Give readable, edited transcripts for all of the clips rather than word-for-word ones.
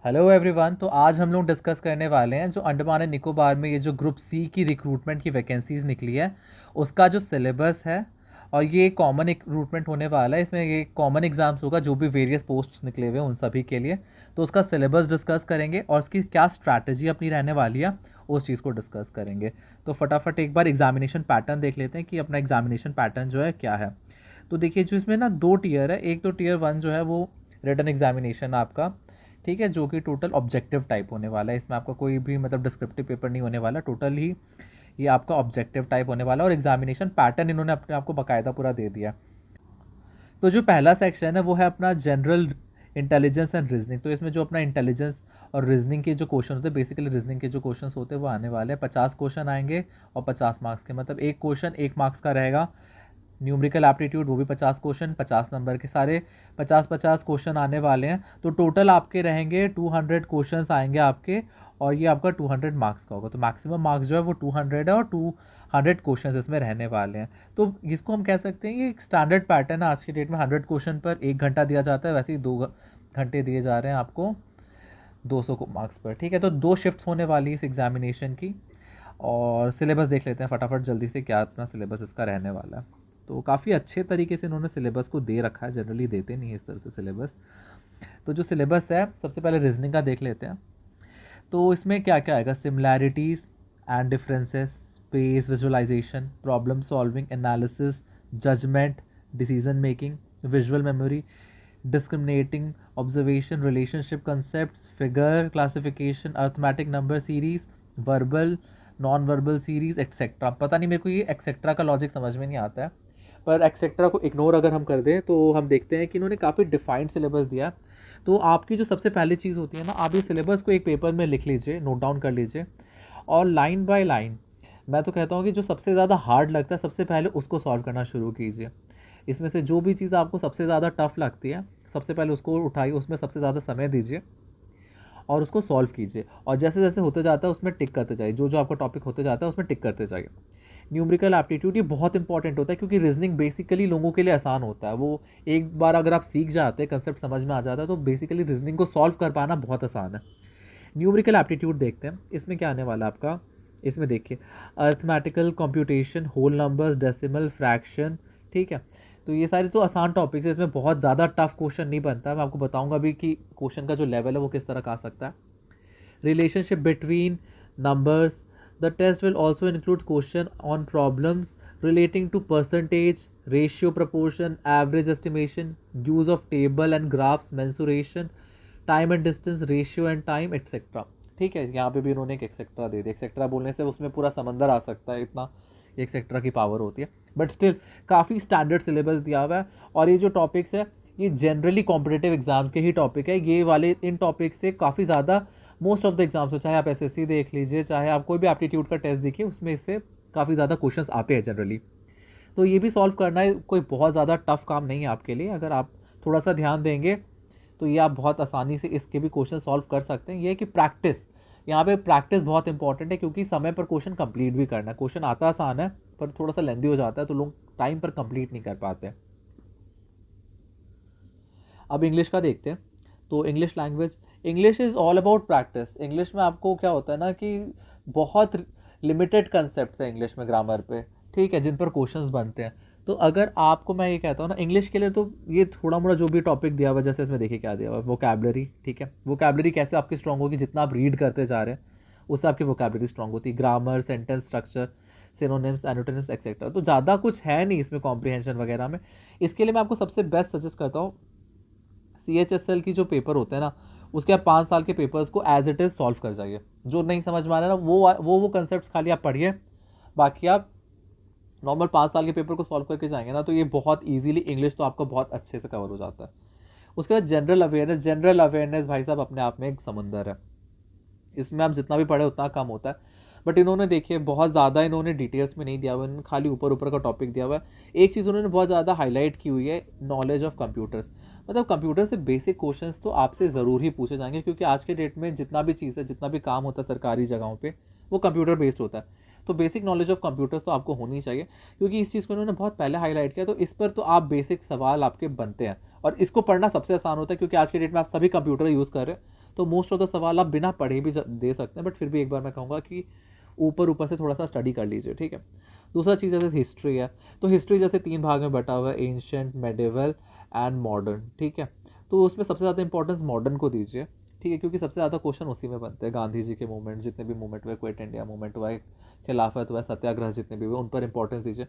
Hello everyone. तो आज हम लोग डिस्कस करने वाले हैं जो अंडमान एंड निकोबार में ये जो ग्रुप सी की रिक्रूटमेंट की वैकेंसीज निकली है उसका जो सिलेबस है। और ये कॉमन रिक्रूटमेंट होने वाला है, इसमें ये कॉमन एग्जाम्स होगा जो भी वेरियस पोस्ट्स निकले हुए हैं उन सभी के लिए। तो उसका सिलेबस डिस्कस करेंगे और उसकी क्या स्ट्रैटेजी अपनी रहने वाली है उस चीज़ को डिस्कस करेंगे। तो फटाफट एक बार एग्जामिनेशन पैटर्न देख लेते हैं कि अपना एग्जामिनेशन पैटर्न जो है क्या है। तो देखिए, जो इसमें ना दो टीयर है, एक तो टीयर वन जो है वो रिटन एग्जामिनेशन आपका, ठीक है, जो कि टोटल ऑब्जेक्टिव टाइप होने वाला है। इसमें आपका कोई भी मतलब डिस्क्रिप्टिव पेपर नहीं होने वाला, टोटल ही ये आपका ऑब्जेक्टिव टाइप होने वाला है। और एग्जामिनेशन पैटर्न इन्होंने अपने आपको बाकायदा पूरा दे दिया। तो जो पहला सेक्शन है वो है अपना जनरल इंटेलिजेंस एंड रीजनिंग। तो इसमें जो अपना इंटेलिजेंस और रीजनिंग के जो क्वेश्चन होते हैं, बेसिकली रीजनिंग के जो क्वेश्चन होते हैं वो आने वाले हैं। 50 क्वेश्चन आएंगे और 50 मार्क्स के, मतलब एक क्वेश्चन 1 मार्क्स का रहेगा। न्यूमेरिकल एप्टीट्यूड वो भी 50 क्वेश्चन, 50 नंबर के, सारे 50-50 क्वेश्चन आने वाले हैं। तो टोटल आपके रहेंगे 200 क्वेश्चंस आएंगे आपके, और ये आपका 200 मार्क्स का होगा। तो मैक्सिमम मार्क्स जो है वो 200 है और 200 क्वेश्चंस इसमें रहने वाले हैं। तो इसको हम कह सकते हैं ये एक स्टैंडर्ड पैटर्न है आज की डेट में। 100 क्वेश्चन पर 1 घंटा दिया जाता है, वैसे ही 2 घंटे दिए जा रहे हैं आपको 200 मार्क्स पर, ठीक है। तो 2 शिफ्ट्स होने वाली है इस एग्जामिनेशन की। और सिलेबस देख लेते हैं फटाफट जल्दी से, क्या अपना सिलेबस इसका रहने वाला है। तो काफ़ी अच्छे तरीके से इन्होंने सिलेबस को दे रखा है, जनरली देते नहीं है इस तरह से सिलेबस। तो जो सिलेबस है सबसे पहले रीजनिंग का देख लेते हैं। तो इसमें क्या क्या आएगा? Similarities and differences, space visualisation, problem solving, analysis, judgement, decision making, visual memory, discriminating observation, relationship concepts, figure classification, arithmetic number series, verbal non verbal series, etcetera. पता नहीं मेरे को ये एक्सेट्रा का लॉजिक समझ में नहीं आता है, पर एक्सेट्रा को इग्नोर अगर हम कर दें तो हम देखते हैं कि इन्होंने काफ़ी डिफाइंड सिलेबस दिया। तो आपकी जो सबसे पहली चीज़ होती है ना, आप ये सिलेबस को एक पेपर में लिख लीजिए, नोट डाउन कर लीजिए, और लाइन बाय लाइन मैं तो कहता हूँ कि जो सबसे ज़्यादा हार्ड लगता है सबसे पहले उसको सॉल्व करना शुरू कीजिए। इसमें से जो भी चीज़ आपको सबसे ज़्यादा टफ लगती है सबसे पहले उसको उठाइए, उसमें सबसे ज़्यादा समय दीजिए और उसको सॉल्व कीजिए। और जैसे जैसे होते जाता है उसमें टिक करते जाइए, जो जो आपका टॉपिक होते जाता है उसमें टिक करते जाइए। न्यूमेरिकल एप्टीट्यूड ये बहुत इंपॉर्टेंट होता है, क्योंकि रीजनिंग बेसिकली लोगों के लिए आसान होता है। वो एक बार अगर आप सीख जाते हैं, कंसेप्ट समझ में आ जाता है, तो बेसिकली रीजनिंग को सॉल्व कर पाना बहुत आसान है। न्यूमेरिकल एप्टीट्यूड देखते हैं, इसमें क्या आने वाला है आपका। इसमें देखिए, arithmetical computation, whole numbers, decimal, fraction, ठीक है। तो ये सारे तो आसान टॉपिक्स है, इसमें बहुत ज़्यादा टफ क्वेश्चन नहीं बनता है। मैं आपको बताऊंगा भी कि क्वेश्चन का जो लेवल है वो किस तरह का आ सकता है। Relationship between numbers, the test will also include question on problems relating to percentage, ratio, proportion, average estimation, use of table and graphs, mensuration, time and distance, ratio and time, etcetera. ठीक है, यहाँ पे भी उन्होंने एक etcetera दे दिया। Etcetera बोलने से उसमें पूरा समंदर आ सकता है, इतना एक्सेट्रा की पावर होती है। बट स्टिल काफ़ी स्टैंडर्ड सिलेबस दिया हुआ है। और ये जो टॉपिक्स है ये जनरली कॉम्पिटेटिव एग्जाम्स के ही टॉपिक है। ये वाले इन टॉपिक से काफ़ी ज़्यादा मोस्ट ऑफ द एग्जाम्स हो, चाहे आप एसएससी देख लीजिए, चाहे आप कोई भी एप्टीट्यूड का टेस्ट देखिए, उसमें इससे काफ़ी ज़्यादा क्वेश्चंस आते हैं जनरली। तो ये भी सॉल्व करना है कोई बहुत ज़्यादा टफ काम नहीं है आपके लिए। अगर आप थोड़ा सा ध्यान देंगे तो ये आप बहुत आसानी से इसके भी क्वेश्चन सॉल्व कर सकते हैं। ये है कि प्रैक्टिस, यहाँ पे प्रैक्टिस बहुत इंपॉर्टेंट है, क्योंकि समय पर क्वेश्चन कंप्लीट भी करना है। क्वेश्चन आता आसान है पर थोड़ा सा लेंदी हो जाता है, तो लोग टाइम पर कंप्लीट नहीं कर पाते। अब इंग्लिश का देखते हैं। तो English language, English is all about practice. English में आपको क्या होता है ना कि बहुत लिमिटेड कंसेप्ट है इंग्लिश में ग्रामर पे, ठीक है, जिन पर क्वेश्चंस बनते हैं। तो अगर आपको मैं ये कहता हूँ ना इंग्लिश के लिए, तो ये थोड़ा मोड़ा जो भी टॉपिक दिया हुआ है, जैसे इसमें देखिए क्या दिया हुआ है, वोकैबलरी, ठीक है। वोकैबलरी कैसे आपकी स्ट्रॉन्ग होगी? जितना आप रीड करते जा रहे हैं उससे आपकी वोकैबलरी स्ट्रॉन्ग होती है। Grammar, sentence structure, synonyms, anonymous, etcetera. तो ज़्यादा कुछ है नहीं इसमें कॉम्प्रिहेंशन वगैरह में। इसके लिए मैं आपको सबसे बेस्ट सजेस्ट करता हूँ, CHSL की जो पेपर होते हैं ना, उसके आप 5 साल के पेपर्स को एज इट इज़ सॉल्व कर जाइए। जो नहीं समझ में आ रहा है ना, वो कंसेप्ट खाली आप पढ़िए, बाकी आप नॉर्मल 5 साल के पेपर को सॉल्व करके जाएंगे ना, तो ये बहुत इजीली इंग्लिश तो आपका बहुत अच्छे से कवर हो जाता है। उसके बाद जनरल अवेयरनेस, जनरल अवेयरनेस भाई साहब अपने आप में एक समंदर है। इसमें आप जितना भी पढ़े उतना कम होता है। बट इन्होंने देखिए बहुत ज़्यादा इन्होंने डिटेल्स में नहीं दिया हुआ, इन्होंने खाली ऊपर ऊपर का टॉपिक दिया हुआ है। एक चीज़ उन्होंने बहुत ज़्यादा हाईलाइट की हुई है, नॉलेज ऑफ कंप्यूटर्स। मतलब कंप्यूटर से बेसिक क्वेश्चंस तो आपसे ज़रूर ही पूछे जाएंगे, क्योंकि आज के डेट में जितना भी चीज़ है, जितना भी काम होता है सरकारी जगहों पे, वो कंप्यूटर बेस्ड होता है। तो बेसिक नॉलेज ऑफ कंप्यूटर्स तो आपको होनी चाहिए, क्योंकि इस चीज़ को इन्होंने बहुत पहले हाईलाइट किया। तो इस पर तो आप बेसिक सवाल आपके बनते हैं, और इसको पढ़ना सबसे आसान होता है, क्योंकि आज के डेट में आप सभी कंप्यूटर यूज़ कर रहे हैं। तो मोस्ट ऑफ द सवाल आप बिना पढ़े भी दे सकते हैं, बट फिर भी एक बार मैं कहूँगा कि ऊपर ऊपर से थोड़ा सा स्टडी कर लीजिए, ठीक है। दूसरा चीज़ जैसे हिस्ट्री है, तो हिस्ट्री जैसे 3 भाग में बटा हुआ है, एंशियंट, मेडिवल एंड मॉडर्न, ठीक है। तो उसमें सबसे ज़्यादा इंपॉर्टेंस मॉडर्न को दीजिए, ठीक है, क्योंकि सबसे ज़्यादा क्वेश्चन उसी में बनते हैं। गांधी जी के मूवमेंट, जितने भी मूवमेंट हुए, क्विट इंडिया मूवमेंट हुआ है, खिलाफत हुआ है, सत्याग्रह जितने भी हुए, उन पर इंपॉर्टेंस दीजिए।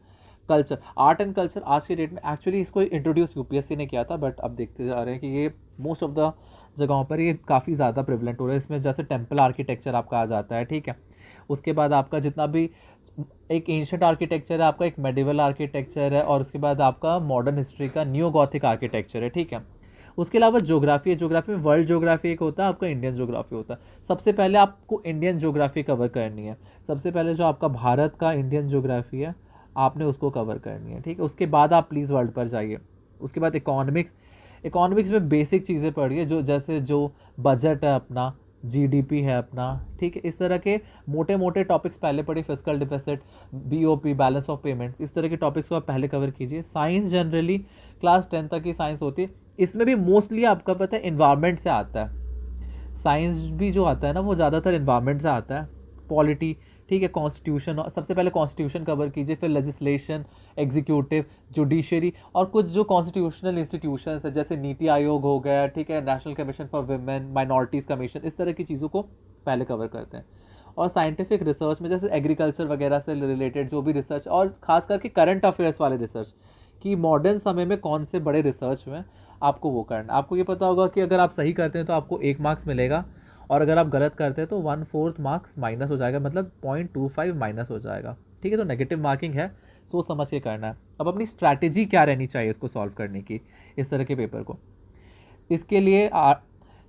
कल्चर, आर्ट एंड कल्चर आज के डेट में एक्चुअली इसको इंट्रोड्यूस यूपीएससी ने किया था, बट अब देखते जा रहे हैं कि ये मोस्ट ऑफ द जगहों पर ये काफ़ी ज़्यादा प्रिवलेंट हो रहा है। इसमें जैसे टेम्पल आर्किटेक्चर आपका आ जाता है, ठीक है। उसके बाद आपका जितना भी एक एंशिएंट आर्किटेक्चर है, आपका एक मेडिवल आर्किटेक्चर है, और उसके बाद आपका मॉडर्न हिस्ट्री का न्यू गॉथिक आर्किटेक्चर है, ठीक है। उसके अलावा ज्योग्राफी है, ज्योग्राफी में वर्ल्ड ज्योग्राफी एक होता है, आपका इंडियन ज्योग्राफी होता है। सबसे पहले आपको इंडियन ज्योग्राफी कवर करनी है। सबसे पहले जो आपका भारत का इंडियन ज्योग्राफी है, आपने उसको कवर करनी है, ठीक है। उसके बाद आप प्लीज़ वर्ल्ड पर जाइए। उसके बाद इकोनॉमिक्स, इकोनॉमिक्स में बेसिक चीज़ें पढ़िए, जो जैसे जो बजट है अपना, जीडीपी है अपना, ठीक है। इस तरह के मोटे मोटे टॉपिक्स पहले पढ़िए, fiscal deficit, BOP, balance of payments, इस तरह के टॉपिक्स को आप पहले कवर कीजिए। साइंस जनरली क्लास 10 तक की साइंस होती है, इसमें भी मोस्टली आपका पता है इन्वायरमेंट से आता है। साइंस भी जो आता है ना, वो ज़्यादातर इन्वायरमेंट से आता है। पॉलिटी, ठीक है, कॉन्स्टिट्यूशन, सबसे पहले कॉन्स्टिट्यूशन कवर कीजिए, फिर लेजिस्लेशन, एग्जीक्यूटिव, जुडिशरी, और कुछ जो कॉन्स्टिट्यूशनल इंस्टीट्यूशंस है जैसे नीति आयोग हो गया, ठीक है, national commission for women, minorities commission, इस तरह की चीज़ों को पहले कवर करते हैं। और साइंटिफिक रिसर्च में जैसे एग्रीकल्चर वगैरह से रिलेटेड जो भी रिसर्च, और खास करके करंट अफेयर्स वाले रिसर्च, कि मॉडर्न समय में कौन से बड़े रिसर्च हुए, आपको वो करना। आपको ये पता होगा कि अगर आप सही करते हैं तो आपको 1 मार्क्स मिलेगा, और अगर आप गलत करते हैं तो 1/4 मार्क्स माइनस हो जाएगा, मतलब 0.25 माइनस हो जाएगा, ठीक है। तो नेगेटिव मार्किंग है, सोच समझ के करना है। अब अपनी स्ट्रैटेजी क्या रहनी चाहिए इसको सॉल्व करने की, इस तरह के पेपर को, इसके लिए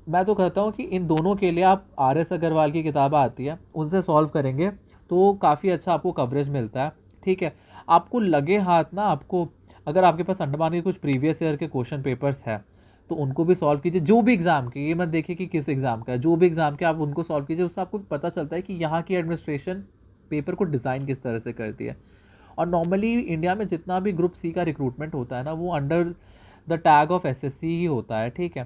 मैं तो कहता हूँ कि इन दोनों के लिए आप RS अग्रवाल की किताबें आती है, उनसे सॉल्व करेंगे तो काफ़ी अच्छा आपको कवरेज मिलता है, ठीक है। आपको लगे हाथ ना, आपको अगर आपके पास अंडमान के कुछ प्रीवियस ईयर के क्वेश्चन पेपर्स है तो उनको भी सॉल्व कीजिए। जो भी एग्ज़ाम के, ये मत देखिए कि किस एग्ज़ाम का है, जो भी एग्ज़ाम के आप उनको सॉल्व कीजिए, उससे आपको पता चलता है कि यहाँ की एडमिनिस्ट्रेशन पेपर को डिज़ाइन किस तरह से करती है। और नॉर्मली इंडिया में जितना भी ग्रुप C का रिक्रूटमेंट होता है ना, वो under the tag of SSC ही होता है, ठीक है।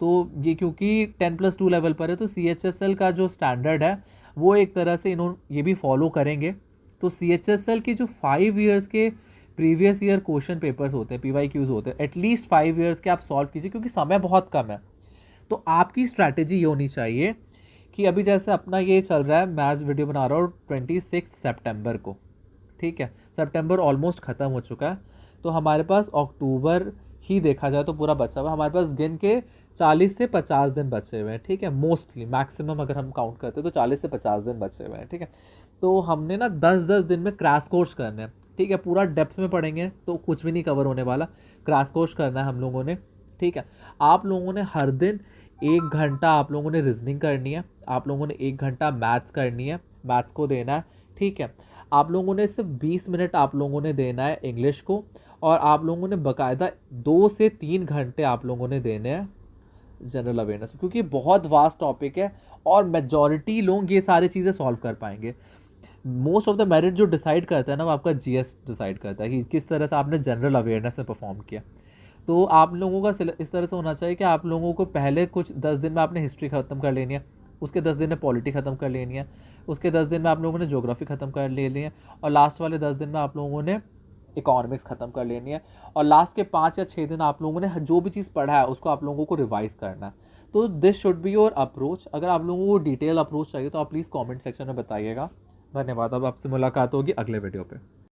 तो ये क्योंकि 10+2 लेवल पर है, तो CHSL का जो स्टैंडर्ड है वो एक तरह से इन्होंने ये भी फॉलो करेंगे। तो CHSL के जो 5 ईयर्स के प्रीवियस ईयर क्वेश्चन पेपर्स होते हैं, PYQs होते हैं, एटलीस्ट 5 ईयर्स के आप सॉल्व कीजिए, क्योंकि समय बहुत कम है। तो आपकी स्ट्रैटेजी ये होनी चाहिए कि अभी जैसे अपना ये चल रहा है, मैं आज वीडियो बना रहा हूँ 26 सितंबर को, ठीक है। सितंबर ऑलमोस्ट ख़त्म हो चुका है, तो हमारे पास अक्टूबर ही देखा जाए तो पूरा बचा हुआ है। हमारे पास गिन के 40 से 50 दिन बचे हुए हैं, ठीक है। मोस्टली मैक्सिमम अगर हम काउंट करते हैं तो 40 से 50 दिन बचे हुए हैं, ठीक है। तो हमने ना 10-10 दिन में क्रैश कोर्स करना है, ठीक है। पूरा डेप्थ में पढ़ेंगे तो कुछ भी नहीं कवर होने वाला, क्रैश कोर्स करना है हम लोगों ने, ठीक है। आप लोगों ने हर दिन 1 घंटा आप लोगों ने रीजनिंग करनी है, आप लोगों ने 1 घंटा मैथ्स करनी है, मैथ्स को देना है, ठीक है। आप लोगों ने सिर्फ 20 मिनट आप लोगों ने देना है इंग्लिश को, और आप लोगों ने बाकायदा 2 से 3 घंटे आप लोगों ने देने हैं जनरल अवेयरनेस, क्योंकि बहुत वास्ट टॉपिक है और मेजॉरिटी लोग ये सारी चीज़ें सॉल्व कर पाएंगे। मोस्ट ऑफ द मेरिट जो डिसाइड करता है ना, वो आपका GS डिसाइड करता है कि किस तरह से आपने जनरल अवेयरनेस में परफॉर्म किया। तो आप लोगों का इस तरह से होना चाहिए कि आप लोगों को पहले कुछ 10 दिन में आपने हिस्ट्री ख़त्म कर लेनी है, उसके 10 दिन में पॉलिटी ख़त्म कर लेनी है, उसके 10 दिन में आप लोगों ने ज्योग्राफी ख़त्म कर लेनी है, और लास्ट वाले 10 दिन में आप लोगों ने इकोनॉमिक्स ख़त्म कर लेनी है, और लास्ट के 5 या 6 दिन आप लोगों ने जो भी चीज़ पढ़ा है उसको आप लोगों को रिवाइज करना है। तो this should be your approach. अगर आप लोगों को डिटेल अप्रोच चाहिए तो आप प्लीज़ कमेंट सेक्शन में बताइएगा। धन्यवाद। अब आपसे मुलाकात होगी अगले वीडियो पे।